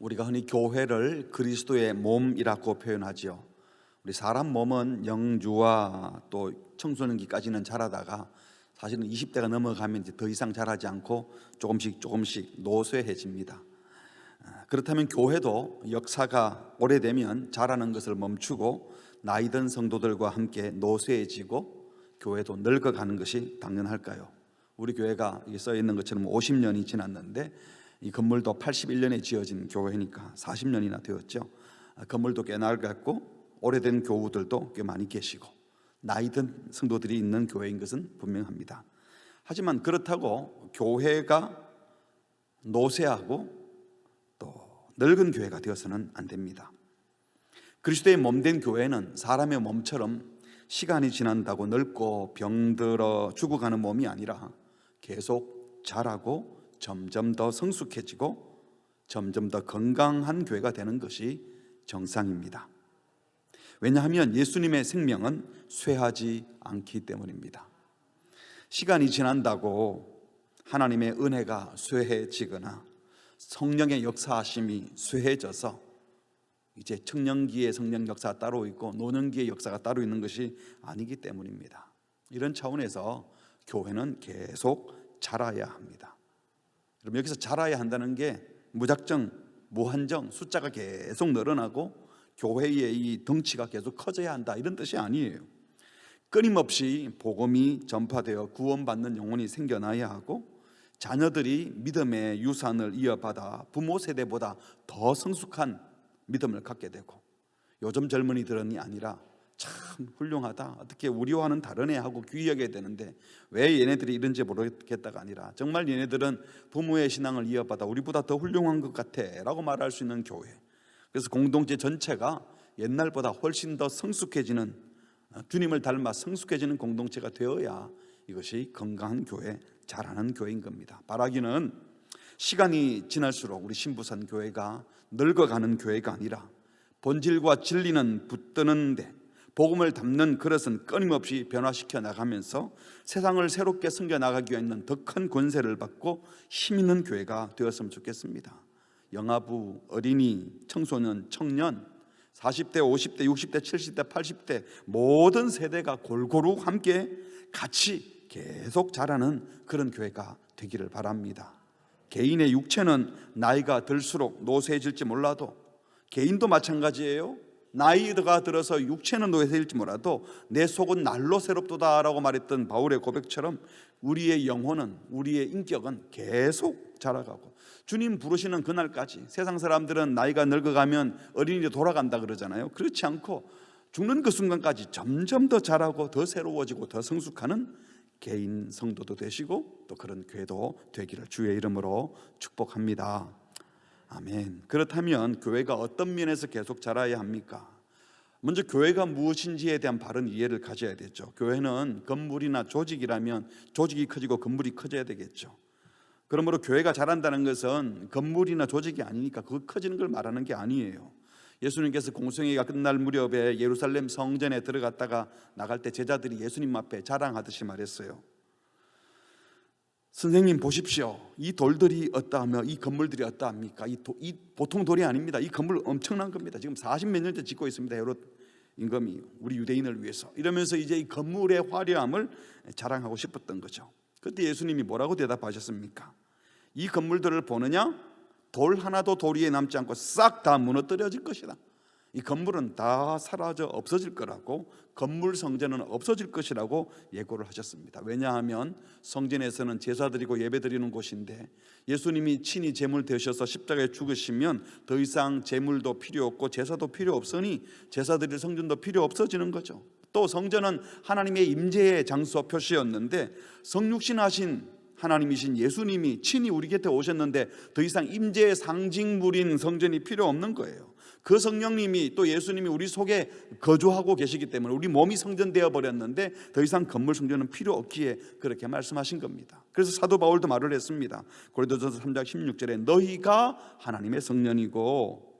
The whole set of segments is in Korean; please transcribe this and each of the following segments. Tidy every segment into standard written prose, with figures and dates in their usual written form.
우리가 흔히 교회를 그리스도의 몸이라고 표현하지요. 우리 사람 몸은 영유아 또 청소년기까지는 자라다가 사실은 20대가 넘어가면 이제 더 이상 자라지 않고 조금씩 노쇠해집니다. 그렇다면 교회도 역사가 오래되면 자라는 것을 멈추고 나이 든 성도들과 함께 노쇠해지고 교회도 늙어가는 것이 당연할까요? 우리 교회가 써 있는 것처럼 50년이 지났는데 이 건물도 81년에 지어진 교회니까 40년이나 되었죠. 건물도 꽤 낡았고 오래된 교우들도 꽤 많이 계시고 나이 든 성도들이 있는 교회인 것은 분명합니다. 하지만 그렇다고 교회가 노쇠하고 또 늙은 교회가 되어서는 안 됩니다. 그리스도의 몸된 교회는 사람의 몸처럼 시간이 지난다고 늙고 병들어 죽어가는 몸이 아니라 계속 자라고 점점 더 성숙해지고 점점 더 건강한 교회가 되는 것이 정상입니다. 왜냐하면 예수님의 생명은 쇠하지 않기 때문입니다. 시간이 지난다고 하나님의 은혜가 쇠해지거나 성령의 역사하심이 쇠해져서 이제 청년기의 성령 역사가 따로 있고 노년기의 역사가 따로 있는 것이 아니기 때문입니다. 이런 차원에서 교회는 계속 자라야 합니다. 여러분, 여기서 자라야 한다는 게 무작정 무한정 숫자가 계속 늘어나고 교회의 이 덩치가 계속 커져야 한다 이런 뜻이 아니에요. 끊임없이 복음이 전파되어 구원받는 영혼이 생겨나야 하고 자녀들이 믿음의 유산을 이어받아 부모 세대보다 더 성숙한 믿음을 갖게 되고 요즘 젊은이들은 아니라 참 훌륭하다, 어떻게 우리와는 다르네 하고 귀하게 되는데 왜 얘네들이 이런지 모르겠다가 아니라 정말 얘네들은 부모의 신앙을 이어받아 우리보다 더 훌륭한 것 같아 라고 말할 수 있는 교회. 그래서 공동체 전체가 옛날보다 훨씬 더 성숙해지는, 주님을 닮아 성숙해지는 공동체가 되어야 이것이 건강한 교회, 자라는 교회인 겁니다. 바라기는 시간이 지날수록 우리 신부산 교회가 늙어가는 교회가 아니라 본질과 진리는 붙드는데 복음을 담는 그릇은 끊임없이 변화시켜 나가면서 세상을 새롭게 섬겨 나가기 위한 더 큰 권세를 받고 힘 있는 교회가 되었으면 좋겠습니다. 영아부, 어린이, 청소년, 청년, 40대, 50대, 60대, 70대, 80대 모든 세대가 골고루 함께 같이 계속 자라는 그런 교회가 되기를 바랍니다. 개인의 육체는 나이가 들수록 노쇠해질지 몰라도 개인도 마찬가지예요. 나이가 들어서 육체는 노쇠해질지 몰라도 내 속은 날로 새롭도다라고 말했던 바울의 고백처럼 우리의 영혼은, 우리의 인격은 계속 자라가고 주님 부르시는 그날까지, 세상 사람들은 나이가 늙어가면 어린이로 돌아간다 그러잖아요. 그렇지 않고 죽는 그 순간까지 점점 더 자라고 더 새로워지고 더 성숙하는 개인 성도도 되시고 또 그런 교회도 되기를 주의 이름으로 축복합니다. 아멘. 그렇다면 교회가 어떤 면에서 계속 자라야 합니까? 먼저 교회가 무엇인지에 대한 바른 이해를 가져야 되죠. 교회는 건물이나 조직이라면 조직이 커지고 건물이 커져야 되겠죠. 그러므로 교회가 자란다는 것은 건물이나 조직이 아니니까 그 커지는 걸 말하는 게 아니에요. 예수님께서 공생애가 끝날 무렵에 예루살렘 성전에 들어갔다가 나갈 때 제자들이 예수님 앞에 자랑하듯이 말했어요. 선생님 보십시오. 이 돌들이 어떠하며 이 건물들이 어떠합니까? 이 보통 돌이 아닙니다. 이 건물 엄청난 겁니다. 지금 40몇 년째 짓고 있습니다. 헤롯 임금이 우리 유대인을 위해서. 이러면서 이제 이 건물의 화려함을 자랑하고 싶었던 거죠. 그때 예수님이 뭐라고 대답하셨습니까? 이 건물들을 보느냐? 돌 하나도 돌 위에 남지 않고 싹 다 무너뜨려질 것이다. 이 건물은 다 사라져 없어질 거라고, 건물 성전은 없어질 것이라고 예고를 하셨습니다. 왜냐하면 성전에서는 제사 드리고 예배 드리는 곳인데 예수님이 친히 제물 되셔서 십자가에 죽으시면 더 이상 제물도 필요 없고 제사도 필요 없으니 제사 드릴 성전도 필요 없어지는 거죠. 또 성전은 하나님의 임재의 장소 표시였는데 성육신하신 하나님이신 예수님이 친히 우리 곁에 오셨는데 더 이상 임재의 상징물인 성전이 필요 없는 거예요. 그 성령님이 또 예수님이 우리 속에 거주하고 계시기 때문에 우리 몸이 성전되어 버렸는데 더 이상 건물 성전은 필요 없기에 그렇게 말씀하신 겁니다. 그래서 사도 바울도 말을 했습니다. 고린도전서 3장 16절에 너희가 하나님의 성전이고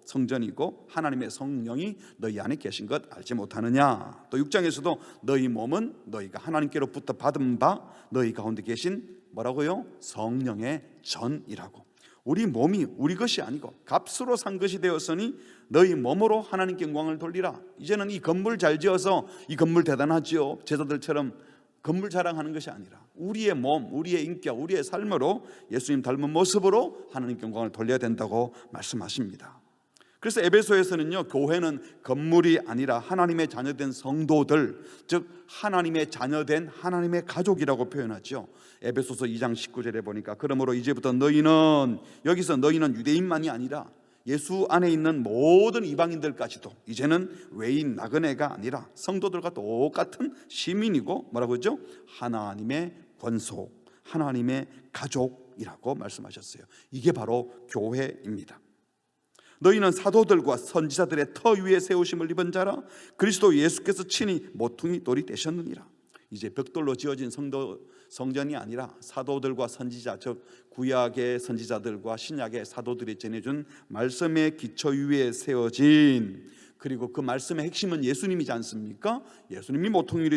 하나님의 성령이 너희 안에 계신 것 알지 못하느냐. 또 6장에서도 너희 몸은 너희가 하나님께로부터 받은 바 너희 가운데 계신 뭐라고요? 성령의 전이라고. 우리 몸이 우리 것이 아니고 값으로 산 것이 되었으니 너희 몸으로 하나님께 영광을 돌리라. 이제는 이 건물 잘 지어서 이 건물 대단하지요, 제자들처럼 건물 자랑하는 것이 아니라 우리의 몸, 우리의 인격, 우리의 삶으로 예수님 닮은 모습으로 하나님께 영광을 돌려야 된다고 말씀하십니다. 그래서 에베소에서는요, 교회는 건물이 아니라 하나님의 자녀된 성도들, 즉 하나님의 자녀된 하나님의 가족이라고 표현하죠. 에베소서 2장 19절에 보니까 그러므로 이제부터 너희는, 여기서 너희는 유대인만이 아니라 예수 안에 있는 모든 이방인들까지도 이제는 외인 나그네가 아니라 성도들과 똑같은 시민이고 뭐라고 했죠? 하나님의 권속, 하나님의 가족이라고 말씀하셨어요. 이게 바로 교회입니다. 너희는 사도들과 선지자들의 터 위에 세우심을 입은 자라 그리스도 예수께서 친히 모퉁이 돌이 되셨느니라. 이제 벽돌로 지어진 성전이 아니라 사도들과 선지자, 즉 구약의 선지자들과 신약의 사도들이 전해준 말씀의 기초 위에 세워진, 그리고 그 말씀의 핵심은 예수님이지 않습니까? 예수님이 모퉁이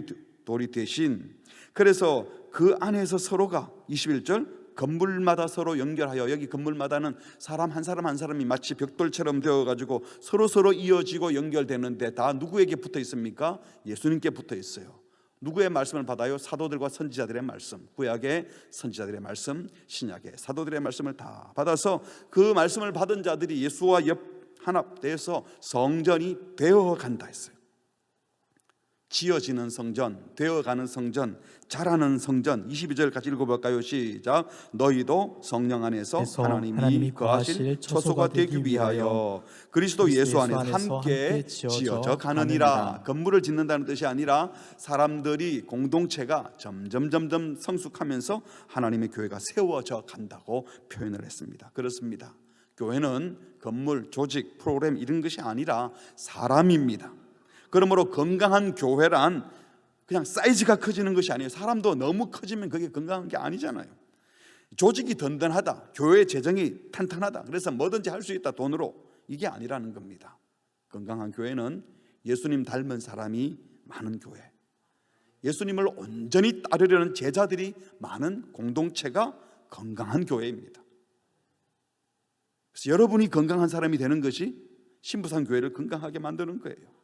돌이 되신, 그래서 그 안에서 서로가 21절 건물마다 서로 연결하여, 여기 건물마다는 사람 한 사람 한 사람이 마치 벽돌처럼 되어가지고 서로 이어지고 연결되는데 다 누구에게 붙어 있습니까? 예수님께 붙어 있어요. 누구의 말씀을 받아요? 사도들과 선지자들의 말씀, 구약의 선지자들의 말씀, 신약의 사도들의 말씀을 다 받아서 그 말씀을 받은 자들이 예수와 합해서 성전이 되어간다 했어요. 지어지는 성전, 되어가는 성전, 자라는 성전. 22절 같이 읽어볼까요? 시작. 너희도 성령 안에서 하나님이 거하실 처소가 되기 위하여 그리스도 예수 안에서 함께 지어져 가느니라. 건물을 짓는다는 뜻이 아니라 사람들이, 공동체가 점점 성숙하면서 하나님의 교회가 세워져 간다고 표현을 했습니다. 그렇습니다. 교회는 건물, 조직, 프로그램 이런 것이 아니라 사람입니다. 그러므로 건강한 교회란 그냥 사이즈가 커지는 것이 아니에요. 사람도 너무 커지면 그게 건강한 게 아니잖아요. 조직이 든든하다, 교회 재정이 탄탄하다, 그래서 뭐든지 할 수 있다 돈으로, 이게 아니라는 겁니다. 건강한 교회는 예수님 닮은 사람이 많은 교회, 예수님을 온전히 따르려는 제자들이 많은 공동체가 건강한 교회입니다. 그래서 여러분이 건강한 사람이 되는 것이 신부산 교회를 건강하게 만드는 거예요.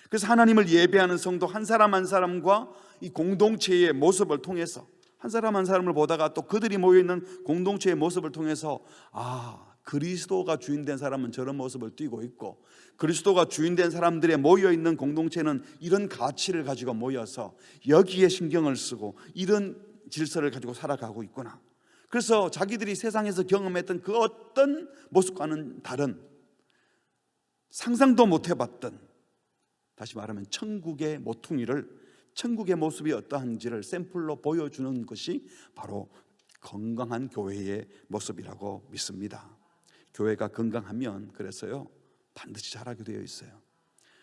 그래서 하나님을 예배하는 성도 한 사람 한 사람과 이 공동체의 모습을 통해서, 한 사람 한 사람을 보다가 또 그들이 모여있는 공동체의 모습을 통해서, 그리스도가 주인된 사람은 저런 모습을 띠고 있고, 그리스도가 주인된 사람들의 모여있는 공동체는 이런 가치를 가지고 모여서 여기에 신경을 쓰고 이런 질서를 가지고 살아가고 있구나. 그래서 자기들이 세상에서 경험했던 그 어떤 모습과는 다른, 상상도 못 해봤던, 다시 말하면 천국의 모퉁이를, 천국의 모습이 어떠한지를 샘플로 보여주는 것이 바로 건강한 교회의 모습이라고 믿습니다. 교회가 건강하면, 그래서요, 반드시 자라게 되어 있어요.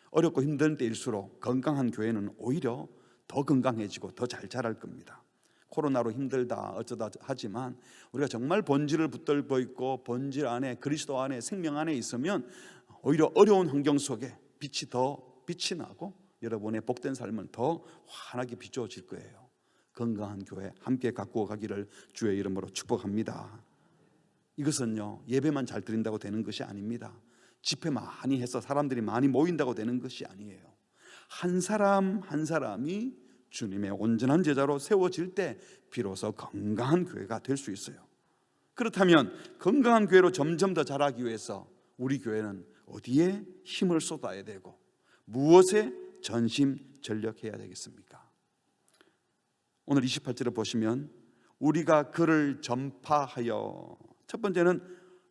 어렵고 힘든 때일수록 건강한 교회는 오히려 더 건강해지고 더 잘 자랄 겁니다. 코로나로 힘들다 어쩌다 하지만 우리가 정말 본질을 붙들고 있고 본질 안에, 그리스도 안에, 생명 안에 있으면 오히려 어려운 환경 속에 빛이 나고 여러분의 복된 삶은 더 환하게 비춰질 거예요. 건강한 교회 함께 가꾸어 가기를 주의 이름으로 축복합니다. 이것은요, 예배만 잘 드린다고 되는 것이 아닙니다. 집회 많이 해서 사람들이 많이 모인다고 되는 것이 아니에요. 한 사람 한 사람이 주님의 온전한 제자로 세워질 때 비로소 건강한 교회가 될 수 있어요. 그렇다면 건강한 교회로 점점 더 자라기 위해서 우리 교회는 어디에 힘을 쏟아야 되고 무엇에 전심전력해야 되겠습니까? 오늘 28절을 보시면 우리가 그를 전파하여, 첫 번째는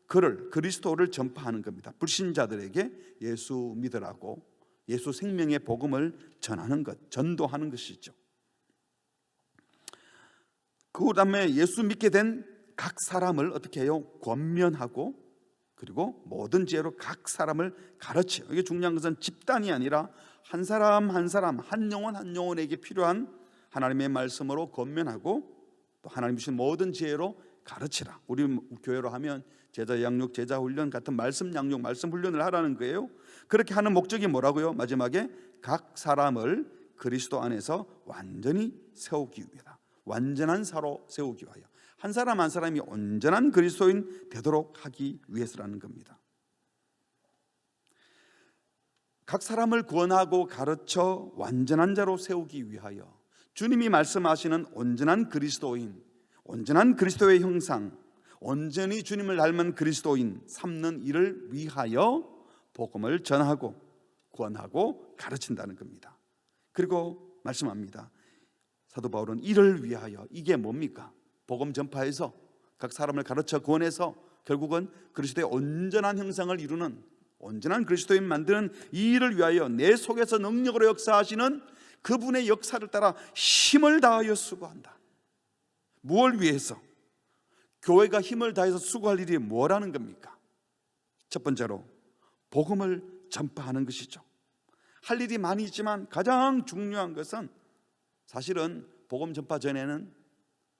그리스도를 전파하는 겁니다. 불신자들에게 예수 믿으라고, 예수 생명의 복음을 전하는 것, 전도하는 것이죠. 그 다음에 예수 믿게 된 각 사람을 어떻게 해요? 권면하고, 그리고 모든 지혜로 각 사람을 가르쳐요. 이게 중요한 것은 집단이 아니라 한 사람 한 사람, 한 영혼 한 영혼에게 필요한 하나님의 말씀으로 권면하고 또 하나님 주신 모든 지혜로 가르치라. 우리 교회로 하면 제자 양육, 제자 훈련 같은 말씀 양육, 말씀 훈련을 하라는 거예요. 그렇게 하는 목적이 뭐라고요? 마지막에 각 사람을 그리스도 안에서 완전히 세우기 위하다. 완전한 사로 세우기 위하여, 한 사람 한 사람이 온전한 그리스도인 되도록 하기 위해서라는 겁니다. 각 사람을 구원하고 가르쳐 완전한 자로 세우기 위하여 주님이 말씀하시는 온전한 그리스도인, 온전한 그리스도의 형상, 온전히 주님을 닮은 그리스도인 삼는 일을 위하여 복음을 전하고 구원하고 가르친다는 겁니다. 그리고 말씀합니다. 사도 바울은 이를 위하여, 이게 뭡니까? 복음 전파해서 각 사람을 가르쳐 구원해서 결국은 그리스도의 온전한 형상을 이루는, 온전한 그리스도인 만드는 이 일을 위하여 내 속에서 능력으로 역사하시는 그분의 역사를 따라 힘을 다하여 수고한다. 무엇을 위해서? 교회가 힘을 다해서 수고할 일이 뭐라는 겁니까? 첫 번째로 복음을 전파하는 것이죠. 할 일이 많이 있지만 가장 중요한 것은, 사실은 복음 전파 전에는,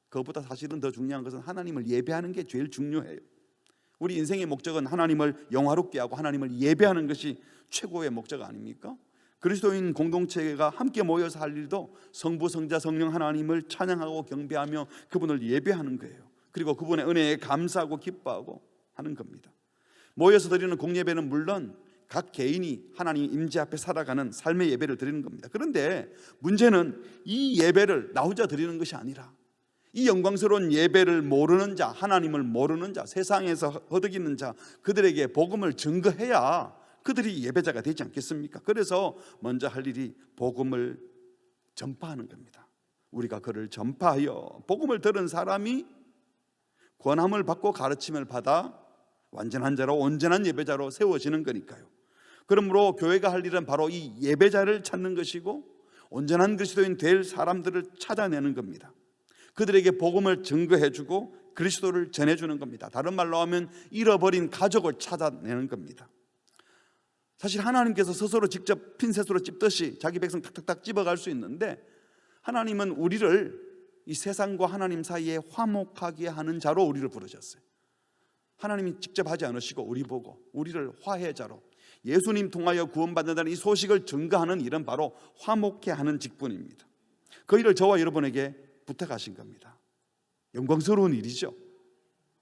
그것보다 사실은 더 중요한 것은 하나님을 예배하는 게 제일 중요해요. 우리 인생의 목적은 하나님을 영화롭게 하고 하나님을 예배하는 것이 최고의 목적 아닙니까? 그리스도인 공동체가 함께 모여서 할 일도 성부, 성자, 성령 하나님을 찬양하고 경배하며 그분을 예배하는 거예요. 그리고 그분의 은혜에 감사하고 기뻐하고 하는 겁니다. 모여서 드리는 공예배는 물론 각 개인이 하나님 임재 앞에 살아가는 삶의 예배를 드리는 겁니다. 그런데 문제는 이 예배를 나 혼자 드리는 것이 아니라 이 영광스러운 예배를 모르는 자, 하나님을 모르는 자, 세상에서 허덕이는 자, 그들에게 복음을 증거해야 그들이 예배자가 되지 않겠습니까? 그래서 먼저 할 일이 복음을 전파하는 겁니다. 우리가 그를 전파하여 복음을 들은 사람이 권함을 받고 가르침을 받아 완전한 자로, 온전한 예배자로 세워지는 거니까요. 그러므로 교회가 할 일은 바로 이 예배자를 찾는 것이고 온전한 그리스도인 될 사람들을 찾아내는 겁니다. 그들에게 복음을 증거해주고 그리스도를 전해주는 겁니다. 다른 말로 하면 잃어버린 가족을 찾아내는 겁니다. 사실 하나님께서 스스로 직접 핀셋으로 찝듯이 자기 백성 탁탁탁 집어갈 수 있는데, 하나님은 우리를 이 세상과 하나님 사이에 화목하게 하는 자로 우리를 부르셨어요. 하나님이 직접 하지 않으시고 우리 보고 우리를 화해자로, 예수님 통하여 구원받는다는 이 소식을 증거하는 일은 바로 화목케 하는 직분입니다. 그 일을 저와 여러분에게 부탁하신 겁니다. 영광스러운 일이죠.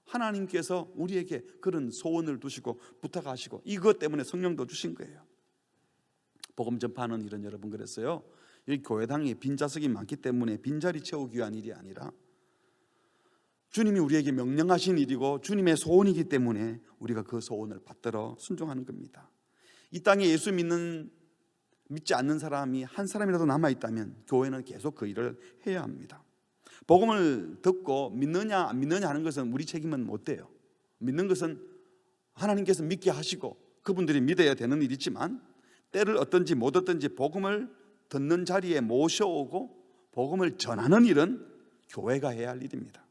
하나님께서 우리에게 그런 소원을 두시고 부탁하시고 이것 때문에 성령도 주신 거예요. 복음 전파하는 일은 여러분, 그랬어요. 이 교회당에 빈자석이 많기 때문에 빈자리 채우기 위한 일이 아니라 주님이 우리에게 명령하신 일이고 주님의 소원이기 때문에 우리가 그 소원을 받들어 순종하는 겁니다. 이 땅에 예수 믿지 않는 사람이 한 사람이라도 남아있다면 교회는 계속 그 일을 해야 합니다. 복음을 듣고 믿느냐 안 믿느냐 하는 것은 우리 책임은 못 돼요. 믿는 것은 하나님께서 믿게 하시고 그분들이 믿어야 되는 일이지만, 때를 얻든지 못 얻든지 복음을 듣는 자리에 모셔오고 복음을 전하는 일은 교회가 해야 할 일입니다.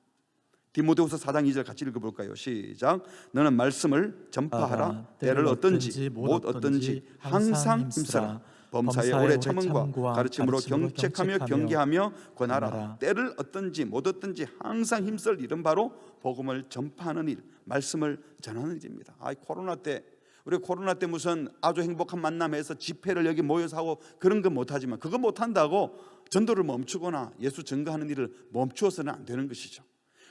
디모데후서 4장 2절 같이 읽어볼까요? 시작. 너는 말씀을 전파하라. 때를 얻든지 못 얻든지 항상 힘쓰라. 범사에 오래 참음과 가르침으로 경책하며 경계하며 권하라. 때를 얻든지 못 얻든지 항상 힘쓸 일은 바로 복음을 전파하는 일, 말씀을 전하는 일입니다. 코로나 때, 우리 코로나 때 무슨 아주 행복한 만남에서 집회를 여기 모여서 하고 그런 건 못하지만, 그거 못한다고 전도를 멈추거나 예수 증거하는 일을 멈추어서는 안 되는 것이죠.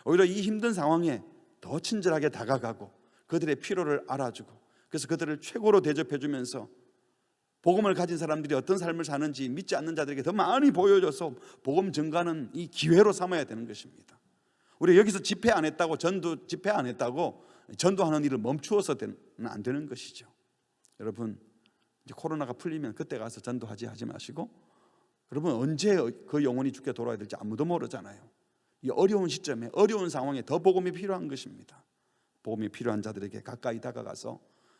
오히려 이 힘든 상황에 더 친절하게 다가가고 그들의 필요를 알아주고, 그래서 그들을 최고로 대접해주면서 복음을 가진 사람들이 어떤 삶을 사는지 믿지 않는 자들에게 더 많이 보여줘서 복음 증가하는 이 기회로 삼아야 되는 것입니다. 우리 여기서 집회 안 했다고, 전도 집회 안 했다고 전도하는 일을 멈추어서는 안 되는 것이죠. 여러분, 이제 코로나가 풀리면 그때 가서 전도하지 하지 마시고, 여러분 언제 그 영혼이 죽게 돌아야 될지 아무도 모르잖아요. 이 어려운 시점에, 어려운 상황에 더 복음이 필요한 것입니다. 복음이 필요한 자들에게 가까이 다가가서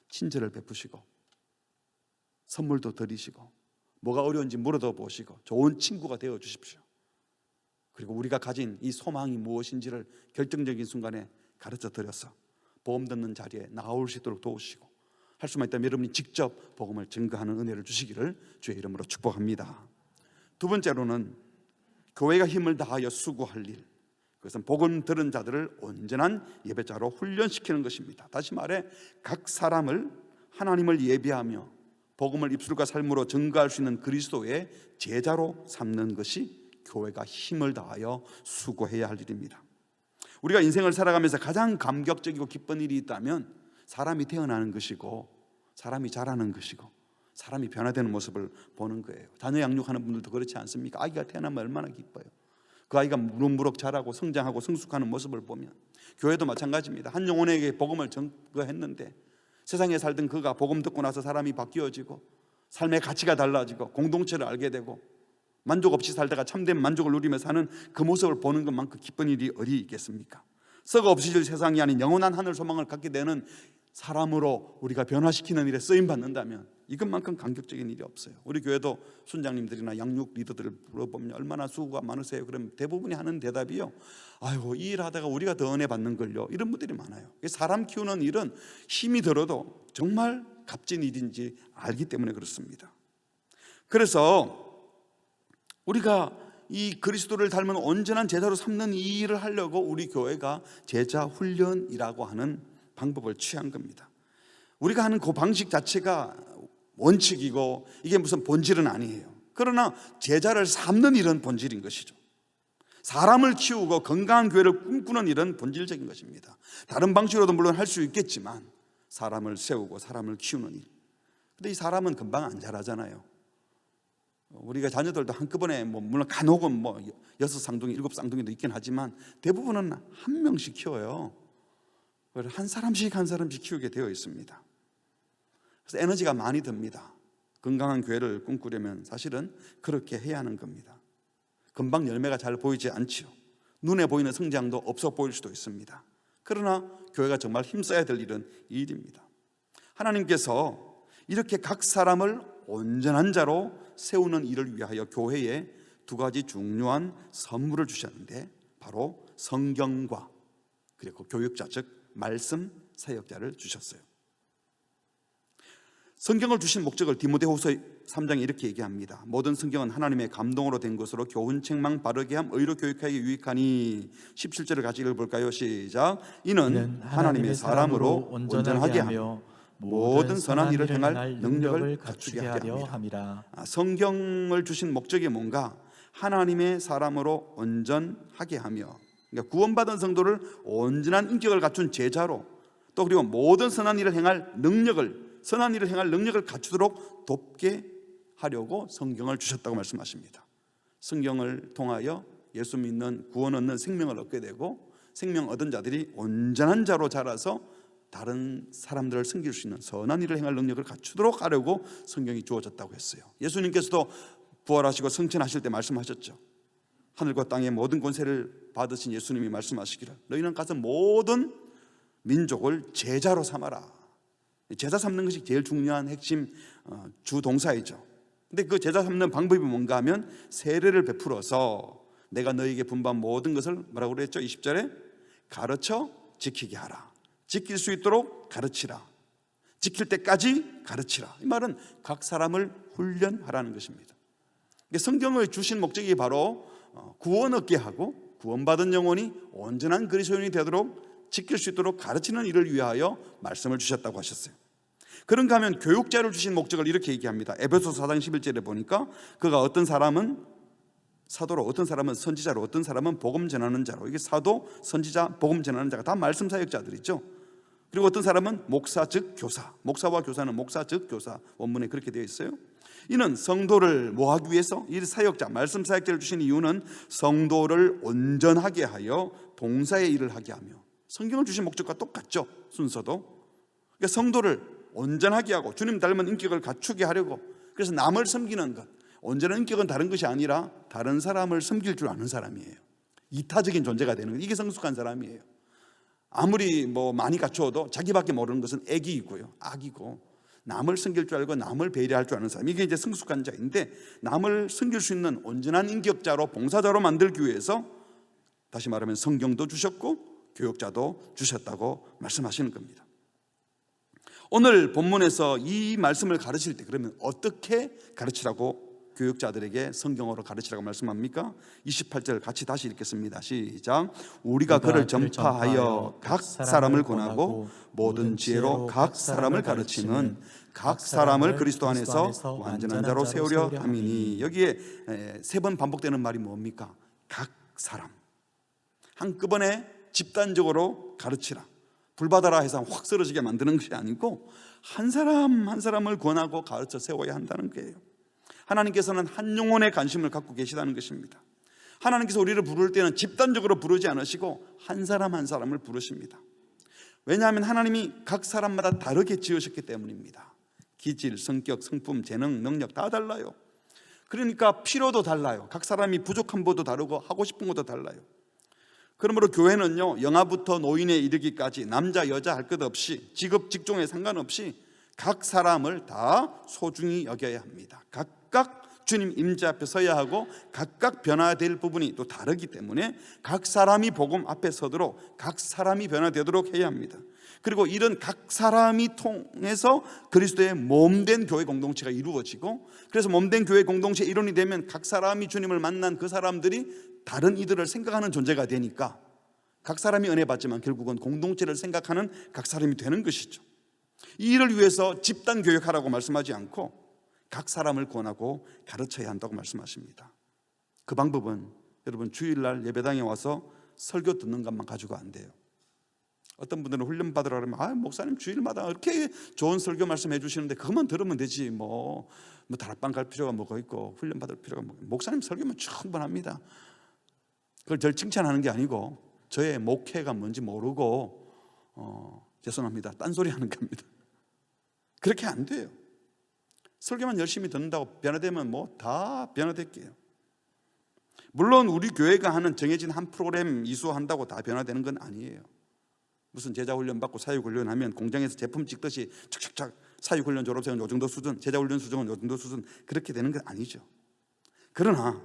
친절을 베푸시고 선물도 드리시고 뭐가 어려운지 물어도 보시고 좋은 친구가 되어 주십시오. 그리고 우리가 가진 이 소망이 무엇인지를 결정적인 순간에 가르쳐 드려서 복음 듣는 자리에 나올 수 있도록 도우시고, 할 수만 있다면 여러분이 직접 복음을 증거하는 은혜를 주시기를 주의 이름으로 축복합니다. 두 번째로는 교회가 힘을 다하여 수고할 일, 그것은 복음 들은 자들을 온전한 예배자로 훈련시키는 것입니다. 다시 말해 각 사람을 하나님을 예배하며 복음을 입술과 삶으로 증거할 수 있는 그리스도의 제자로 삼는 것이 교회가 힘을 다하여 수고해야 할 일입니다. 우리가 인생을 살아가면서 가장 감격적이고 기쁜 일이 있다면 사람이 태어나는 것이고, 사람이 자라는 것이고, 사람이 변화되는 모습을 보는 거예요. 자녀 양육하는 분들도 그렇지 않습니까? 아기가 태어나면 얼마나 기뻐요. 그 아이가 무럭무럭 자라고 성장하고 성숙하는 모습을 보면. 교회도 마찬가지입니다. 한 영혼에게 복음을 전거했는데 세상에 살던 그가 복음 듣고 나서 사람이 바뀌어지고 삶의 가치가 달라지고 공동체를 알게 되고 만족 없이 살다가 참된 만족을 누리며 사는 그 모습을 보는 것만큼 기쁜 일이 어디 있겠습니까? 썩어 없어질 세상이 아닌 영원한 하늘 소망을 갖게 되는 사람으로 우리가 변화시키는 일에 쓰임받는다면 이것만큼 감격적인 일이 없어요. 우리 교회도 순장님들이나 양육 리더들을 물어보면 얼마나 수고가 많으세요? 그러면 대부분이 하는 대답이요, 아이고 이 일하다가 우리가 더 은혜 받는 걸요, 이런 분들이 많아요. 사람 키우는 일은 힘이 들어도 정말 값진 일인지 알기 때문에 그렇습니다. 그래서 우리가 이 그리스도를 닮은 온전한 제자로 삼는 이 일을 하려고 우리 교회가 제자 훈련이라고 하는 방법을 취한 겁니다. 우리가 하는 그 방식 자체가 원칙이고 이게 무슨 본질은 아니에요. 그러나 제자를 삼는 일은 본질인 것이죠. 사람을 키우고 건강한 교회를 꿈꾸는 일은 본질적인 것입니다. 다른 방식으로도 물론 할 수 있겠지만 사람을 세우고 사람을 키우는 일. 근데 이 사람은 금방 안 자라잖아요. 우리가 자녀들도 한꺼번에 물론 간혹은 6쌍둥이 7쌍둥이도 있긴 하지만 대부분은 한 명씩 키워요. 한 사람씩 키우게 되어 있습니다. 그래서 에너지가 많이 듭니다. 건강한 교회를 꿈꾸려면 사실은 그렇게 해야 하는 겁니다. 금방 열매가 잘 보이지 않지요. 눈에 보이는 성장도 없어 보일 수도 있습니다. 그러나 교회가 정말 힘써야 될 일은 이 일입니다. 하나님께서 이렇게 각 사람을 온전한 자로 세우는 일을 위하여 교회에 두 가지 중요한 선물을 주셨는데 바로 성경과 그리고 교육자, 즉 말씀 사역자를 주셨어요. 성경을 주신 목적을 디모데후서 3장에 이렇게 얘기합니다. 모든 성경은 하나님의 감동으로 된 것으로 교훈, 책망, 바르게 함, 의로 교육하기에 유익하니. 17절을 같이 읽어볼까요? 시작. 이는 하나님의 사람으로 온전하게 하며 모든 선한 일을 행할 능력을 갖추게 하려 함이라. 성경을 주신 목적이 뭔가? 하나님의 사람으로 온전하게 하며, 그러니까 구원받은 성도를 온전한 인격을 갖춘 제자로, 또 그리고 모든 선한 일을 행할 능력을 갖추도록 돕게 하려고 성경을 주셨다고 말씀하십니다. 성경을 통하여 예수 믿는 구원 얻는 생명을 얻게 되고 생명 얻은 자들이 온전한 자로 자라서 다른 사람들을 섬길 수 있는 선한 일을 행할 능력을 갖추도록 하려고 성경이 주어졌다고 했어요. 예수님께서도 부활하시고 승천하실 때 말씀하셨죠. 하늘과 땅의 모든 권세를 받으신 예수님이 말씀하시기를 너희는 가서 모든 민족을 제자로 삼아라. 제자 삼는 것이 제일 중요한 핵심 주동사이죠. 근데 그 제자 삼는 방법이 뭔가 하면 세례를 베풀어서 내가 너희에게 분부한 모든 것을 뭐라고 그랬죠? 20절에 가르쳐 지키게 하라. 지킬 수 있도록 가르치라. 지킬 때까지 가르치라. 이 말은 각 사람을 훈련하라는 것입니다. 성경을 주신 목적이 바로 구원 얻게 하고 구원받은 영혼이 온전한 그리스도인이 되도록 지킬 수 있도록 가르치는 일을 위하여 말씀을 주셨다고 하셨어요. 그런가 하면 교육자를 주신 목적을 이렇게 얘기합니다. 에베소서 4장 11절에 보니까 그가 어떤 사람은 사도로, 어떤 사람은 선지자로, 어떤 사람은 복음 전하는 자로. 이게 사도, 선지자, 복음 전하는 자가 다 말씀 사역자들이죠. 그리고 어떤 사람은 목사 즉 교사, 목사와 교사는 목사 즉 교사, 원문에 그렇게 되어 있어요. 이는 성도를 뭐 하기 위해서? 이 사역자, 말씀 사역자를 주신 이유는 성도를 온전하게 하여 봉사의 일을 하게 하며, 성경을 주신 목적과 똑같죠. 순서도. 그러니까 성도를 온전하게 하고 주님 닮은 인격을 갖추게 하려고, 그래서 남을 섬기는 것, 온전한 인격은 다른 것이 아니라 다른 사람을 섬길 줄 아는 사람이에요. 이타적인 존재가 되는 것, 이게 성숙한 사람이에요. 아무리 많이 갖추어도 자기밖에 모르는 것은 애기이고요, 악이고, 남을 섬길 줄 알고 남을 배려할 줄 아는 사람, 이게 이제 성숙한 자인데, 남을 섬길 수 있는 온전한 인격자로, 봉사자로 만들기 위해서 다시 말하면 성경도 주셨고 교육자도 주셨다고 말씀하시는 겁니다. 오늘 본문에서 이 말씀을 가르칠 때 그러면 어떻게 가르치라고 교육자들에게 성경으로 가르치라고 말씀합니까? 28절 같이 다시 읽겠습니다. 시작. 우리가 그를 전파하여 각 사람을 권하고 모든 지혜로 각 사람을 가르치는 각 사람을 그리스도 안에서 완전한 자로 세우려 함이니. 여기에 3번 반복되는 말이 뭡니까? 각 사람. 한꺼번에 집단적으로 가르치라, 불받아라 해서 확 쓰러지게 만드는 것이 아니고 한 사람 한 사람을 권하고 가르쳐 세워야 한다는 거예요. 하나님께서는 한 영혼에 관심을 갖고 계시다는 것입니다. 하나님께서 우리를 부를 때는 집단적으로 부르지 않으시고 한 사람 한 사람을 부르십니다. 왜냐하면 하나님이 각 사람마다 다르게 지으셨기 때문입니다. 기질, 성격, 성품, 재능, 능력 다 달라요. 그러니까 필요도 달라요. 각 사람이 부족한 것도 다르고 하고 싶은 것도 달라요. 그러므로 교회는요, 영아부터 노인에 이르기까지 남자 여자 할 것 없이 직업 직종에 상관없이 각 사람을 다 소중히 여겨야 합니다. 각각 주님 임재 앞에 서야 하고 각각 변화될 부분이 또 다르기 때문에 각 사람이 복음 앞에 서도록 각 사람이 변화되도록 해야 합니다. 그리고 이런 각 사람이 통해서 그리스도의 몸된 교회 공동체가 이루어지고, 그래서 몸된 교회 공동체 일원이 되면 각 사람이 주님을 만난 그 사람들이 다른 이들을 생각하는 존재가 되니까 각 사람이 은혜 받지만 결국은 공동체를 생각하는 각 사람이 되는 것이죠. 이 일을 위해서 집단 교육하라고 말씀하지 않고 각 사람을 권하고 가르쳐야 한다고 말씀하십니다. 그 방법은 여러분 주일날 예배당에 와서 설교 듣는 것만 가지고 안 돼요. 어떤 분들은 훈련 받으라 그러면 목사님 주일마다 이렇게 좋은 설교 말씀해 주시는데 그것만 들으면 되지 뭐 다락방 갈 필요가 뭐가 있고 훈련 받을 필요가 뭐. 목사님 설교면 충분합니다. 그걸 절 칭찬하는 게 아니고 저의 목회가 뭔지 모르고 죄송합니다, 딴소리 하는 겁니다. 그렇게 안 돼요. 설교만 열심히 듣는다고 변화되면 뭐 다 변화될게요. 물론 우리 교회가 하는 정해진 한 프로그램 이수한다고 다 변화되는 건 아니에요. 무슨 제자훈련 받고 사육훈련 하면 공장에서 제품 찍듯이 착착착 사육훈련 졸업생은 요 정도 수준, 제자훈련 수준은 요 정도 수준, 그렇게 되는 건 아니죠. 그러나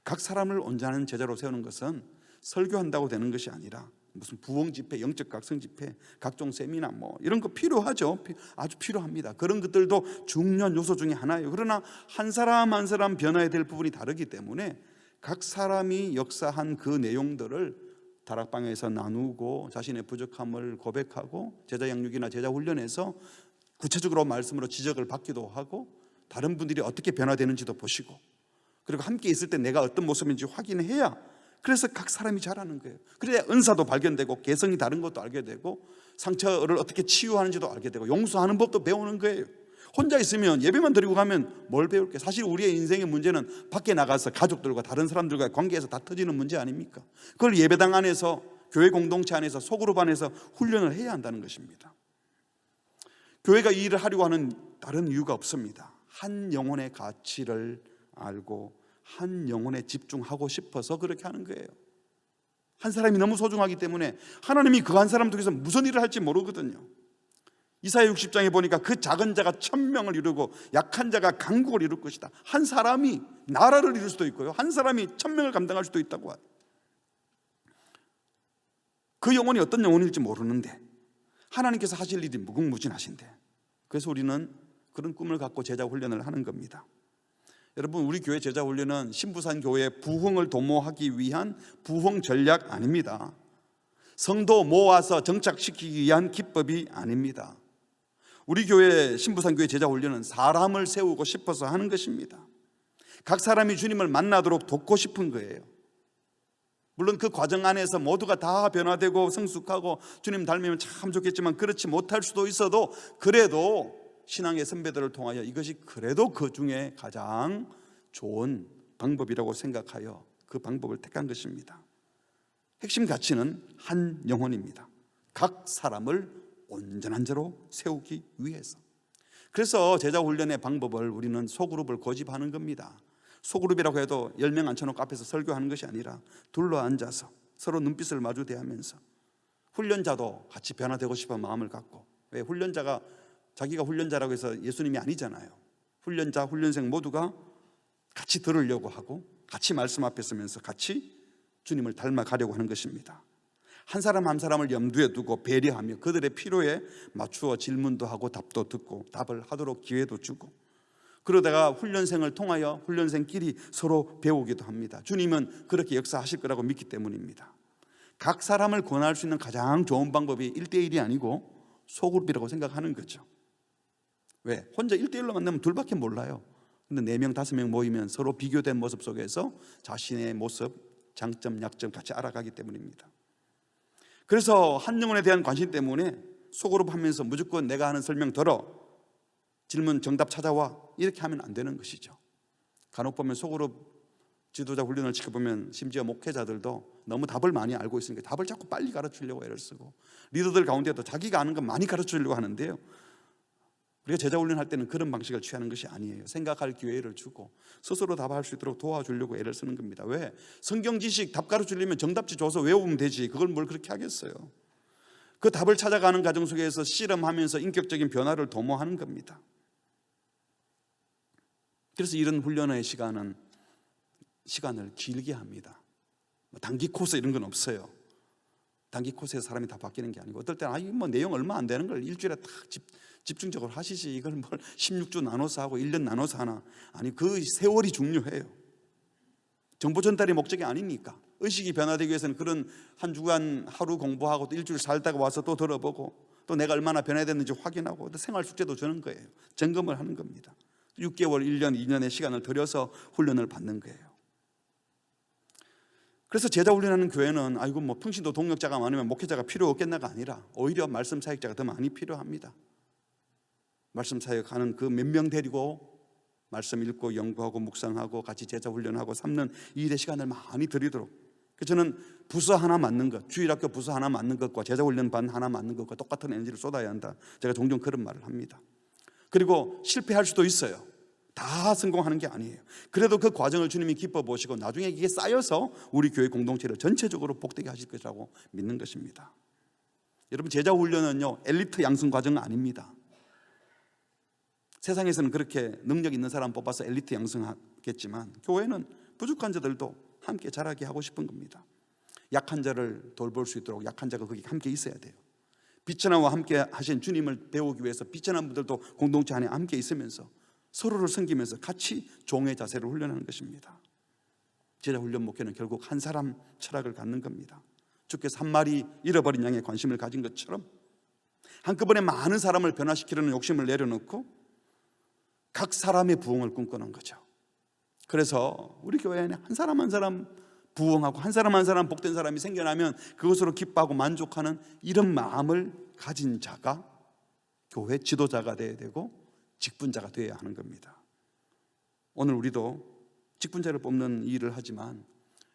각 사람을 온전한 제자로 세우는 것은 설교한다고 되는 것이 아니라 무슨 부흥 집회, 영적 각성 집회, 각종 세미나 뭐 이런 거 필요하죠. 아주 필요합니다. 그런 것들도 중요한 요소 중에 하나예요. 그러나 한 사람 한 사람 변화해야 될 부분이 다르기 때문에 각 사람이 역사한 그 내용들을 다락방에서 나누고 자신의 부족함을 고백하고 제자 양육이나 제자 훈련에서 구체적으로 말씀으로 지적을 받기도 하고 다른 분들이 어떻게 변화되는지도 보시고, 그리고 함께 있을 때 내가 어떤 모습인지 확인해야, 그래서 각 사람이 자라는 거예요. 그래야 은사도 발견되고 개성이 다른 것도 알게 되고 상처를 어떻게 치유하는지도 알게 되고 용서하는 법도 배우는 거예요. 혼자 있으면 예배만 드리고 가면 뭘 배울게? 사실 우리의 인생의 문제는 밖에 나가서 가족들과 다른 사람들과의 관계에서 다 터지는 문제 아닙니까? 그걸 예배당 안에서, 교회 공동체 안에서, 소그룹 안에서 훈련을 해야 한다는 것입니다. 교회가 이 일을 하려고 하는 다른 이유가 없습니다. 한 영혼의 가치를 알고 한 영혼에 집중하고 싶어서 그렇게 하는 거예요. 한 사람이 너무 소중하기 때문에 하나님이 그 한 사람 통해서 무슨 일을 할지 모르거든요. 이사야 60장에 보니까 그 작은 자가 1000명을 이루고 약한 자가 강국을 이룰 것이다. 한 사람이 나라를 이룰 수도 있고요, 한 사람이 1000명을 감당할 수도 있다고 하요. 그 영혼이 어떤 영혼일지 모르는데 하나님께서 하실 일이 무궁무진하신데, 그래서 우리는 그런 꿈을 갖고 제자 훈련을 하는 겁니다. 여러분, 우리 교회 제자 훈련은 신부산 교회의 부흥을 도모하기 위한 부흥 전략 아닙니다. 성도 모아서 정착시키기 위한 기법이 아닙니다. 우리 교회 신부산 교회 제자 훈련은 사람을 세우고 싶어서 하는 것입니다. 각 사람이 주님을 만나도록 돕고 싶은 거예요. 물론 그 과정 안에서 모두가 다 변화되고 성숙하고 주님 닮으면 참 좋겠지만 그렇지 못할 수도 있어도, 그래도 신앙의 선배들을 통하여 이것이 그래도 그 중에 가장 좋은 방법이라고 생각하여 그 방법을 택한 것입니다. 핵심 가치는 한 영혼입니다. 각 사람을 온전한 자로 세우기 위해서. 그래서 제자 훈련의 방법을 우리는 소그룹을 고집하는 겁니다. 소그룹이라고 해도 10명 앉혀놓고 앞에서 설교하는 것이 아니라 둘러 앉아서 서로 눈빛을 마주 대하면서, 훈련자도 같이 변화되고 싶은 마음을 갖고, 왜 훈련자가 자기가 훈련자라고 해서 예수님이 아니잖아요. 훈련자, 훈련생 모두가 같이 들으려고 하고 같이 말씀 앞에 서면서 같이 주님을 닮아가려고 하는 것입니다. 한 사람 한 사람을 염두에 두고 배려하며 그들의 필요에 맞추어 질문도 하고 답도 듣고 답을 하도록 기회도 주고, 그러다가 훈련생을 통하여 훈련생끼리 서로 배우기도 합니다. 주님은 그렇게 역사하실 거라고 믿기 때문입니다. 각 사람을 권할 수 있는 가장 좋은 방법이 1대1이 아니고 소그룹이라고 생각하는 거죠. 왜? 혼자 1대1로 만나면 둘밖에 몰라요. 근데 4명, 5명 모이면 서로 비교된 모습 속에서 자신의 모습, 장점, 약점 같이 알아가기 때문입니다. 그래서 한 영혼에 대한 관심 때문에 소그룹 하면서 무조건 내가 하는 설명 들어, 질문 정답 찾아와, 이렇게 하면 안 되는 것이죠. 간혹 보면 소그룹 지도자 훈련을 지켜보면 심지어 목회자들도 너무 답을 많이 알고 있으니까 답을 자꾸 빨리 가르치려고 애를 쓰고, 리더들 가운데도 자기가 아는 건 많이 가르치려고 하는데요, 우리가 제자 훈련할 때는 그런 방식을 취하는 것이 아니에요. 생각할 기회를 주고 스스로 답할 수 있도록 도와주려고 애를 쓰는 겁니다. 왜? 성경 지식 답 가르치려면 정답지 줘서 외우면 되지, 그걸 뭘 그렇게 하겠어요. 그 답을 찾아가는 과정 속에서 실험하면서 인격적인 변화를 도모하는 겁니다. 그래서 이런 훈련의 시간을 길게 합니다. 단기 코스 이런 건 없어요. 단기 코스에서 사람이 다 바뀌는 게 아니고, 어떨 때는 뭐 내용 얼마 안 되는 걸 일주일에 딱 집중적으로 하시지, 이걸 뭘 16주 나눠서 하고 1년 나눠서 하나. 아니, 그 세월이 중요해요. 정보 전달이 목적이 아니니까. 의식이 변화되기 위해서는 그런 한 주간 하루 공부하고 또 일주일 살다가 와서 또 들어보고 또 내가 얼마나 변화됐는지 확인하고 또 생활 숙제도 주는 거예요. 점검을 하는 겁니다. 6개월, 1년, 2년의 시간을 들여서 훈련을 받는 거예요. 그래서 제자 훈련하는 교회는 뭐 평신도 동력자가 많으면 목회자가 필요 없겠나가 아니라 오히려 말씀 사역자가 더 많이 필요합니다. 말씀 사역하는 그 몇 명 데리고 말씀 읽고 연구하고 묵상하고 같이 제자 훈련하고 삼는 이 일의 시간을 많이 드리도록. 그래서 저는 부서 하나 맡는 것, 주일학교 부서 하나 맡는 것과 제자 훈련 반 하나 맡는 것과 똑같은 에너지를 쏟아야 한다, 제가 종종 그런 말을 합니다. 그리고 실패할 수도 있어요. 다 성공하는 게 아니에요. 그래도 그 과정을 주님이 기뻐 보시고 나중에 이게 쌓여서 우리 교회 공동체를 전체적으로 복되게 하실 것이라고 믿는 것입니다. 여러분, 제자 훈련은요 엘리트 양성 과정은 아닙니다. 세상에서는 그렇게 능력 있는 사람 뽑아서 엘리트 양성하겠지만, 교회는 부족한 자들도 함께 자라게 하고 싶은 겁니다. 약한 자를 돌볼 수 있도록 약한 자가 거기 함께 있어야 돼요. 비천함과 함께 하신 주님을 배우기 위해서 비천한 분들도 공동체 안에 함께 있으면서 서로를 섬기면서 같이 종의 자세를 훈련하는 것입니다. 제자 훈련 목회는 결국 한 사람 철학을 갖는 겁니다. 주께서 한 마리 잃어버린 양에 관심을 가진 것처럼 한꺼번에 많은 사람을 변화시키려는 욕심을 내려놓고 각 사람의 부흥을 꿈꾸는 거죠. 그래서 우리 교회 안에 한 사람 한 사람 부흥하고 한 사람 한 사람 복된 사람이 생겨나면 그것으로 기뻐하고 만족하는 이런 마음을 가진 자가 교회 지도자가 되어야 되고 직분자가 되어야 하는 겁니다. 오늘 우리도 직분자를 뽑는 일을 하지만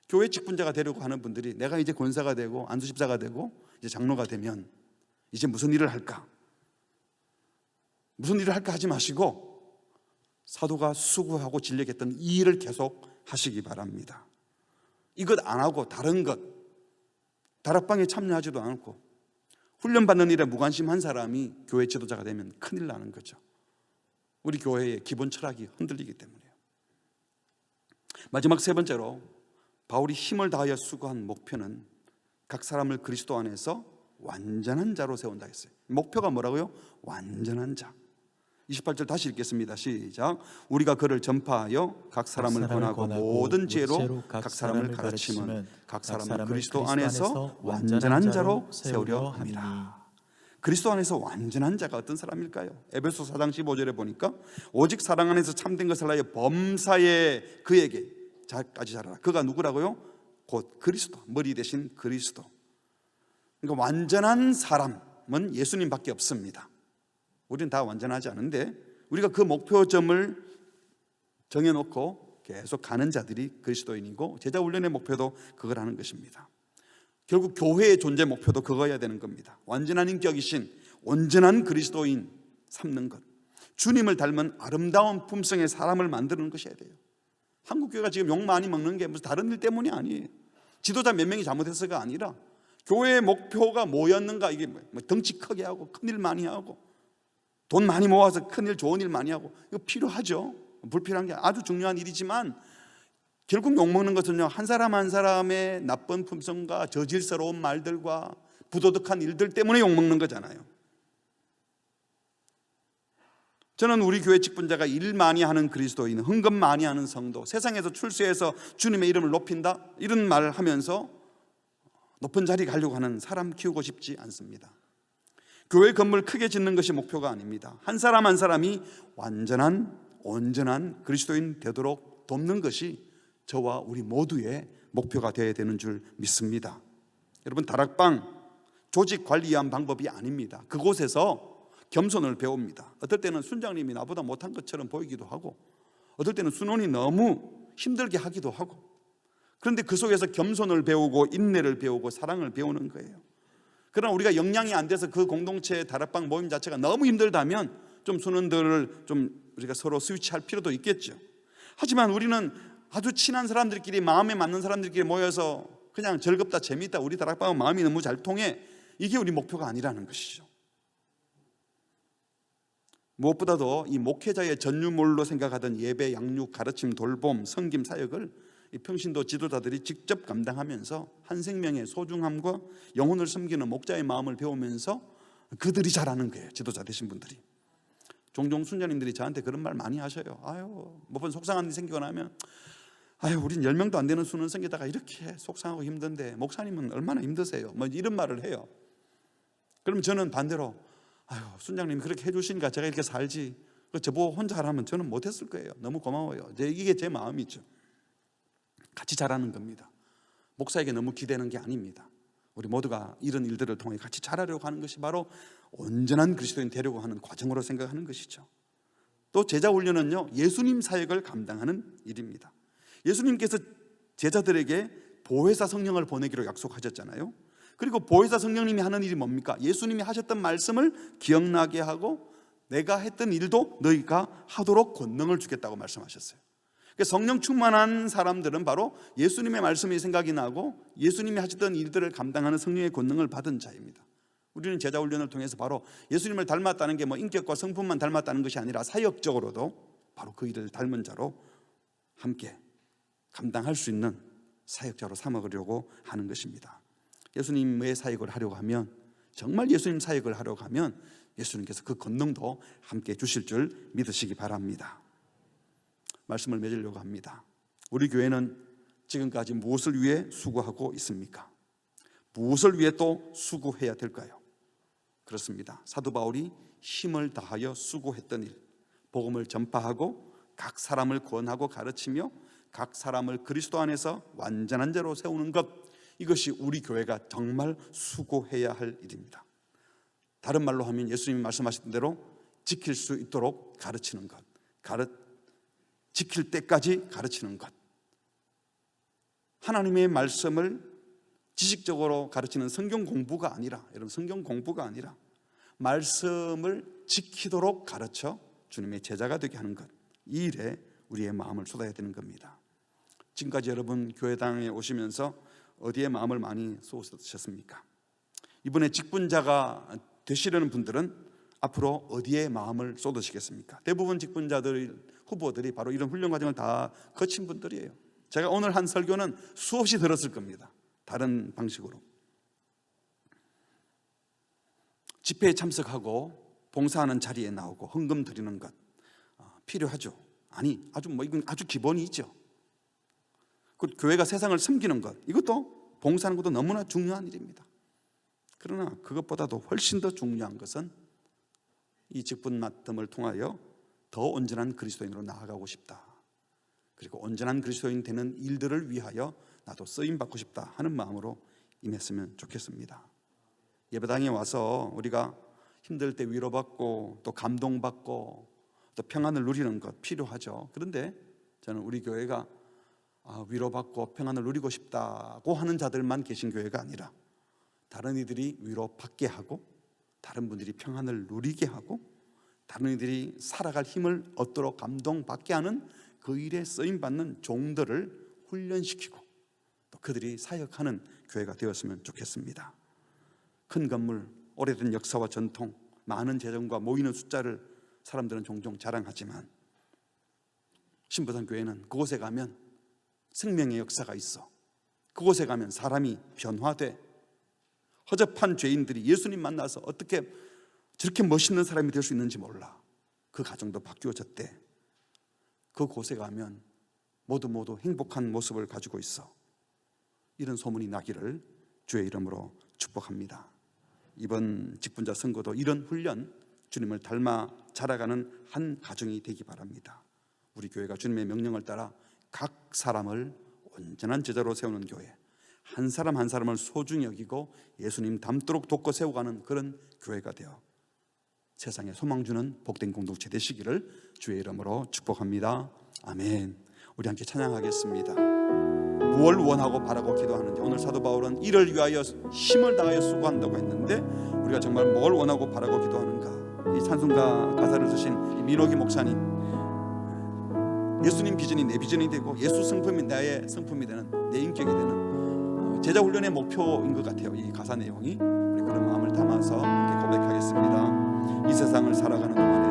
교회 직분자가 되려고 하는 분들이 내가 이제 권사가 되고 안수집사가 되고 이제 장로가 되면 이제 무슨 일을 할까? 무슨 일을 할까 하지 마시고 사도가 수고하고 진력했던 이 일을 계속 하시기 바랍니다. 이것 안 하고 다른 것, 다락방에 참여하지도 않고 훈련받는 일에 무관심한 사람이 교회 지도자가 되면 큰일 나는 거죠. 우리 교회의 기본 철학이 흔들리기 때문이에요. 마지막 세 번째로 바울이 힘을 다하여 수고한 목표는 각 사람을 그리스도 안에서 완전한 자로 세운다 했어요. 목표가 뭐라고요? 완전한 자. 28절 다시 읽겠습니다. 시작. 우리가 그를 전파하여 각 사람을 권하고 모든 지혜로 각 사람을 가르치면 각 사람을 그리스도 안에서 완전한 자로 세우려 합니다. 그리스도 안에서 완전한 자가 어떤 사람일까요? 에베소 4장 15절에 보니까 오직 사랑 안에서 참된 것을 하여 범사에 그에게 자까지 자라라. 그가 누구라고요? 곧 그리스도, 머리 대신 그리스도. 그러니까 완전한 사람은 예수님밖에 없습니다. 우리는 다 완전하지 않은데 우리가 그 목표점을 정해놓고 계속 가는 자들이 그리스도인이고, 제자 훈련의 목표도 그걸 하는 것입니다. 결국 교회의 존재 목표도 그거여야 되는 겁니다. 완전한 인격이신 온전한 그리스도인 삼는 것, 주님을 닮은 아름다운 품성의 사람을 만드는 것이어야 돼요. 한국교회가 지금 욕 많이 먹는 게 무슨 다른 일 때문이 아니에요. 지도자 몇 명이 잘못해서가 아니라 교회의 목표가 뭐였는가, 이게 뭐 덩치 크게 하고 큰일 많이 하고 돈 많이 모아서 큰일 좋은 일 많이 하고, 이거 필요하죠. 불필요한 게 아주 중요한 일이지만 결국 욕먹는 것은요, 한 사람 한 사람의 나쁜 품성과 저질스러운 말들과 부도덕한 일들 때문에 욕먹는 거잖아요. 저는 우리 교회 직분자가 일 많이 하는 그리스도인, 헌금 많이 하는 성도, 세상에서 출세해서 주님의 이름을 높인다, 이런 말을 하면서 높은 자리 가려고 하는 사람 키우고 싶지 않습니다. 교회 건물 크게 짓는 것이 목표가 아닙니다. 한 사람 한 사람이 완전한 온전한 그리스도인 되도록 돕는 것이 저와 우리 모두의 목표가 되어야 되는 줄 믿습니다. 여러분, 다락방 조직 관리한 방법이 아닙니다. 그곳에서 겸손을 배웁니다. 어떨 때는 순장님이 나보다 못한 것처럼 보이기도 하고, 어떨 때는 순원이 너무 힘들게 하기도 하고, 그런데 그 속에서 겸손을 배우고 인내를 배우고 사랑을 배우는 거예요. 그러나 우리가 역량이 안 돼서 그 공동체 다락방 모임 자체가 너무 힘들다면 좀 순원들을 좀 우리가 서로 스위치할 필요도 있겠죠. 하지만 우리는 아주 친한 사람들끼리, 마음에 맞는 사람들끼리 모여서 그냥 즐겁다 재미있다, 우리 다락방은 마음이 너무 잘 통해, 이게 우리 목표가 아니라는 것이죠. 무엇보다도 이 목회자의 전유물로 생각하던 예배, 양육, 가르침, 돌봄, 섬김 사역을 이 평신도 지도자들이 직접 감당하면서 한 생명의 소중함과 영혼을 섬기는 목자의 마음을 배우면서 그들이 잘하는 거예요. 지도자 되신 분들이. 종종 순자님들이 저한테 그런 말 많이 하셔요. 아유, 뭐번 속상한 일이 생기고 나면, 아유, 우린 10명도 안 되는 수는 생기다가 이렇게 속상하고 힘든데 목사님은 얼마나 힘드세요? 뭐 이런 말을 해요. 그럼 저는 반대로, 아유, 순장님이 그렇게 해주시니까 제가 이렇게 살지, 저보고 혼자 하라면 저는 못했을 거예요. 너무 고마워요. 이게 제 마음이죠. 같이 자라는 겁니다. 목사에게 너무 기대는 게 아닙니다. 우리 모두가 이런 일들을 통해 같이 자라려고 하는 것이 바로 온전한 그리스도인 되려고 하는 과정으로 생각하는 것이죠. 또 제자 훈련은요, 예수님 사역을 감당하는 일입니다. 예수님께서 제자들에게 보혜사 성령을 보내기로 약속하셨잖아요. 그리고 보혜사 성령님이 하는 일이 뭡니까? 예수님이 하셨던 말씀을 기억나게 하고 내가 했던 일도 너희가 하도록 권능을 주겠다고 말씀하셨어요. 성령 충만한 사람들은 바로 예수님의 말씀이 생각이 나고 예수님이 하셨던 일들을 감당하는 성령의 권능을 받은 자입니다. 우리는 제자 훈련을 통해서 바로 예수님을 닮았다는 게 뭐 인격과 성품만 닮았다는 것이 아니라 사역적으로도 바로 그 일을 닮은 자로 함께 감당할 수 있는 사역자로 삼으려고 하는 것입니다. 예수님의 사역을 하려고 하면, 정말 예수님 사역을 하려고 하면 예수님께서 그 권능도 함께 주실 줄 믿으시기 바랍니다. 말씀을 맺으려고 합니다. 우리 교회는 지금까지 무엇을 위해 수고하고 있습니까? 무엇을 위해 또 수고해야 될까요? 그렇습니다. 사도 바울이 힘을 다하여 수고했던 일, 복음을 전파하고 각 사람을 구원하고 가르치며 각 사람을 그리스도 안에서 완전한 자로 세우는 것, 이것이 우리 교회가 정말 수고해야 할 일입니다. 다른 말로 하면 예수님이 말씀하셨던 대로 지킬 수 있도록 가르치는 것, 지킬 때까지 가르치는 것, 하나님의 말씀을 지식적으로 가르치는 성경 공부가 아니라, 여러분, 성경 공부가 아니라 말씀을 지키도록 가르쳐 주님의 제자가 되게 하는 것, 이 일에 우리의 마음을 쏟아야 되는 겁니다. 지금까지 여러분 교회당에 오시면서 어디에 마음을 많이 쏟으셨습니까? 이번에 직분자가 되시려는 분들은 앞으로 어디에 마음을 쏟으시겠습니까? 대부분 직분자들, 후보들이 바로 이런 훈련 과정을 다 거친 분들이에요. 제가 오늘 한 설교는 수없이 들었을 겁니다. 다른 방식으로. 집회에 참석하고 봉사하는 자리에 나오고 헌금 드리는 것 필요하죠. 아니, 이건 아주 기본이죠. 그 교회가 세상을 섬기는 것, 이것도 봉사하는 것도 너무나 중요한 일입니다. 그러나 그것보다도 훨씬 더 중요한 것은 이 직분 맡음을 통하여 더 온전한 그리스도인으로 나아가고 싶다, 그리고 온전한 그리스도인 되는 일들을 위하여 나도 쓰임 받고 싶다 하는 마음으로 임했으면 좋겠습니다. 예배당에 와서 우리가 힘들 때 위로받고 또 감동받고 또 평안을 누리는 것 필요하죠. 그런데 저는 우리 교회가 위로받고 평안을 누리고 싶다고 하는 자들만 계신 교회가 아니라 다른 이들이 위로받게 하고 다른 분들이 평안을 누리게 하고 다른 이들이 살아갈 힘을 얻도록 감동받게 하는 그 일에 쓰임받는 종들을 훈련시키고 또 그들이 사역하는 교회가 되었으면 좋겠습니다. 큰 건물, 오래된 역사와 전통, 많은 재정과 모이는 숫자를 사람들은 종종 자랑하지만 신부산 교회는 그곳에 가면 생명의 역사가 있어. 그곳에 가면 사람이 변화돼. 허접한 죄인들이 예수님 만나서 어떻게 저렇게 멋있는 사람이 될 수 있는지 몰라. 그 가정도 바뀌어졌대. 그곳에 가면 모두 행복한 모습을 가지고 있어. 이런 소문이 나기를 주의 이름으로 축복합니다. 이번 직분자 선거도 이런 훈련, 주님을 닮아 자라가는 한 가정이 되기 바랍니다. 우리 교회가 주님의 명령을 따라 각 사람을 온전한 제자로 세우는 교회, 한 사람 한 사람을 소중히 여기고 예수님 닮도록 돕고 세워가는 그런 교회가 되어 세상에 소망 주는 복된 공동체 되시기를 주의 이름으로 축복합니다. 아멘. 우리 함께 찬양하겠습니다. 무엇을 원하고 바라고 기도하는지, 오늘 사도 바울은 이를 위하여 힘을 다하여 수고한다고 했는데 우리가 정말 뭘 원하고 바라고 기도하는가? 이 찬송가 가사를 쓰신 민호기 목사님, 예수님 비전이 내 비전이 되고 예수 성품이 나의 성품이 되는, 내 인격이 되는 제자 훈련의 목표인 것 같아요. 이 가사 내용이. 우리 그런 마음을 담아서 이렇게 고백하겠습니다. 이 세상을 살아가는 동안에,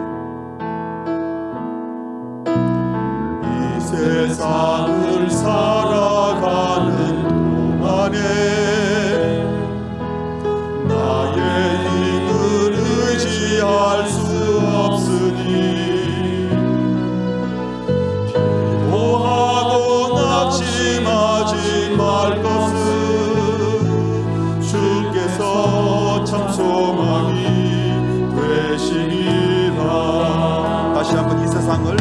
이 세상을 살아가는 동안에 나의 힘을 의지할 수 없으니 기도하고 낙심하지 말 것은 주께서 참 소망이 되시리라. 다시 한번 이 세상을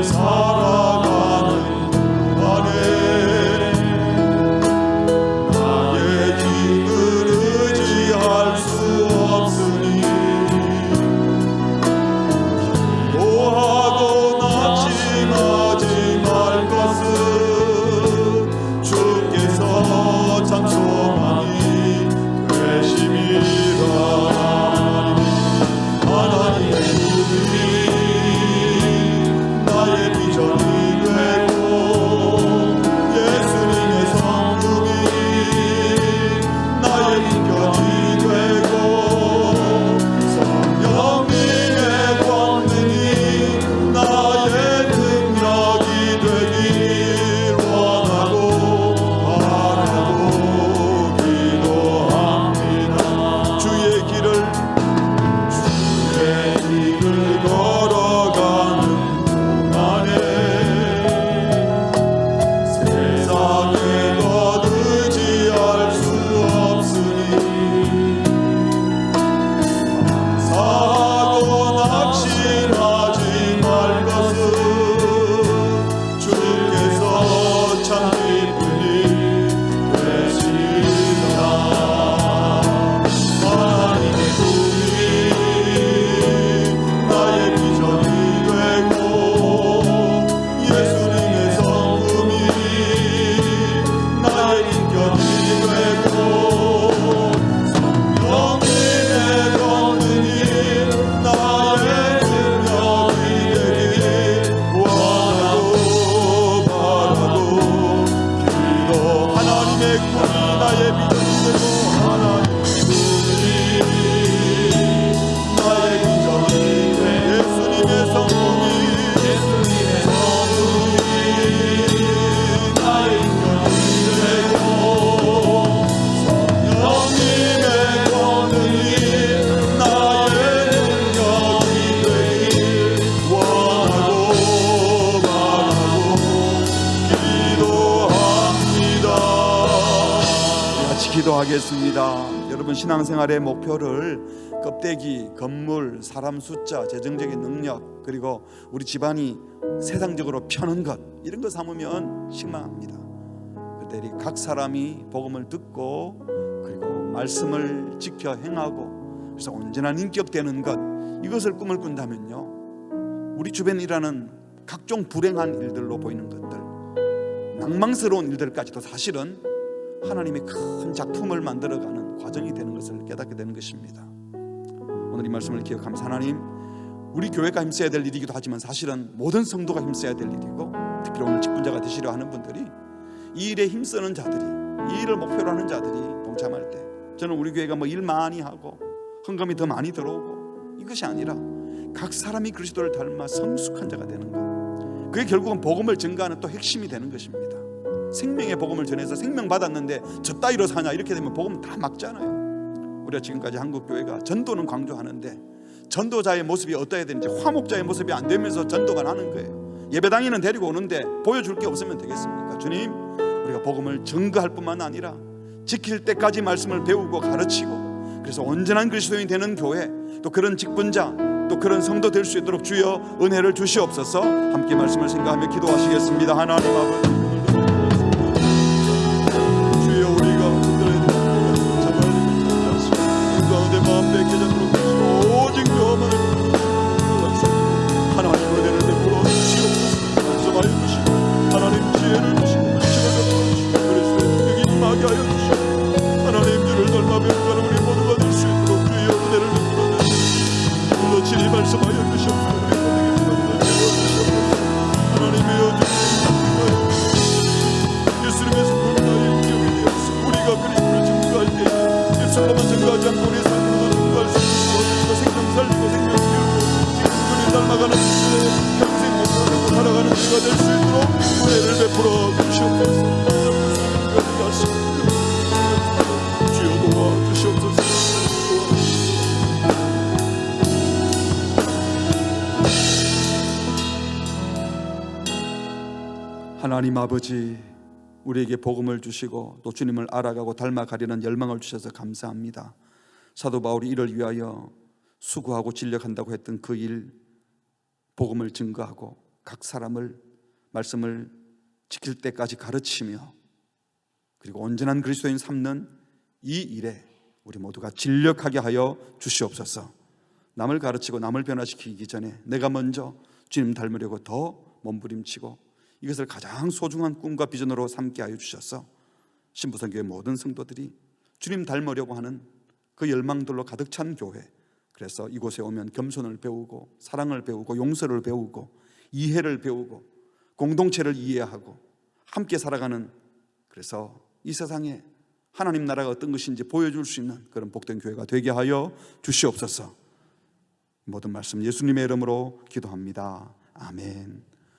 살아가는 동안에 나의 힘을 의지할 수 없으니 기도하고 낙심하지 말 것은 주께서 참 소망이 되심이라. 하나님의 꿈이 나의 비전이 되고 예수님의 성품이 나의 인격이 되고 성령님의 권능이 나의 능력이 되길 원하고 바라고 기도합니다. 주의 길을 걸어가는 동안에 세상에 것 의지할 수 없으니 감사하고 낙심하지 말 것은 주께서 참 기쁘니 되시리라. 하나님의 꿈이 나의 비전이 되고 예수님의 성품이 나의 인격이 되고 성령님의 권능이 나의 능력이 되길 원하고 바라고 기도. 하나님의 꿈이 나의 비전이 되고 하나님의 꿈이 나의 비전이 돼. 예수님의 성품이 나의 인격이 되고 성령님의 권능이 나의 능력이 되길 원하고 바라고 기도합니다. 같이 기도하겠습니다. 여러분, 신앙생활의 목표를 껍데기, 건물, 사람 숫자, 재정적인 능력, 그리고 우리 집안이 세상적으로 펴는 것, 이런 거 삼으면 실망합니다. 그때 각 사람이 복음을 듣고 그리고 말씀을 지켜 행하고 그래서 온전한 인격되는 것, 이것을 꿈을 꾼다면요, 우리 주변에 일하는 각종 불행한 일들로 보이는 것들, 낭망스러운 일들까지도 사실은 하나님의 큰 작품을 만들어가는 과정이 되는 것을 깨닫게 되는 것입니다. 오늘 이 말씀을 기억하면서, 하나님, 우리 교회가 힘써야 될 일이기도 하지만 사실은 모든 성도가 힘써야 될 일이고, 특히 오늘 직분자가 되시려 하는 분들이, 이 일에 힘쓰는 자들이, 이 일을 목표로 하는 자들이 동참할 때, 저는 우리 교회가 뭐 일 많이 하고 헌금이 더 많이 들어오고 이것이 아니라 각 사람이 그리스도를 닮아 성숙한 자가 되는 것, 그게 결국은 복음을 증거하는 또 핵심이 되는 것입니다. 생명의 복음을 전해서 생명 받았는데 저 따위로 사냐, 이렇게 되면 복음 다 막잖아요. 우리가 지금까지 한국교회가 전도는 강조하는데 전도자의 모습이 어떠해야 되는지, 화목자의 모습이 안 되면서 전도가 나는 거예요. 예배당에는 데리고 오는데 보여줄 게 없으면 되겠습니까? 주님, 우리가 복음을 증거할 뿐만 아니라 지킬 때까지 말씀을 배우고 가르치고, 그래서 온전한 그리스도인이 되는 교회, 또 그런 직분자, 또 그런 성도 될 수 있도록 주여 은혜를 주시옵소서. 함께 말씀을 생각하며 기도하시겠습니다. 하나님 아버지, 말씀하여 주시옵소서. 하나님의 예수님의 성도의 기억이 되어서 우리가 그리스도를 증거할 때 입술로만 증거하지 않고 우리의 삶으로도 증거할 수 있는 생명 살리고 생명 키우고 주님 닮아가는 평생 목표로 살아가는 우리가 될 수 있도록 은혜를 베풀어 주시옵소서. 주여 도와주시옵소서. 하나님 아버지, 우리에게 복음을 주시고 또 주님을 알아가고 닮아가려는 열망을 주셔서 감사합니다. 사도 바울이 이를 위하여 수고하고 진력한다고 했던 그 일, 복음을 증거하고 각 사람을 말씀을 지킬 때까지 가르치며 그리고 온전한 그리스도인 삼는 이 일에 우리 모두가 진력하게 하여 주시옵소서. 남을 가르치고 남을 변화시키기 전에 내가 먼저 주님 닮으려고 더 몸부림치고 이것을 가장 소중한 꿈과 비전으로 삼게 하여 주셔서 신부선교회 모든 성도들이 주님 닮으려고 하는 그 열망들로 가득 찬 교회, 그래서 이곳에 오면 겸손을 배우고 사랑을 배우고 용서를 배우고 이해를 배우고 공동체를 이해하고 함께 살아가는, 그래서 이 세상에 하나님 나라가 어떤 것인지 보여줄 수 있는 그런 복된 교회가 되게 하여 주시옵소서. 모든 말씀 예수님의 이름으로 기도합니다. 아멘.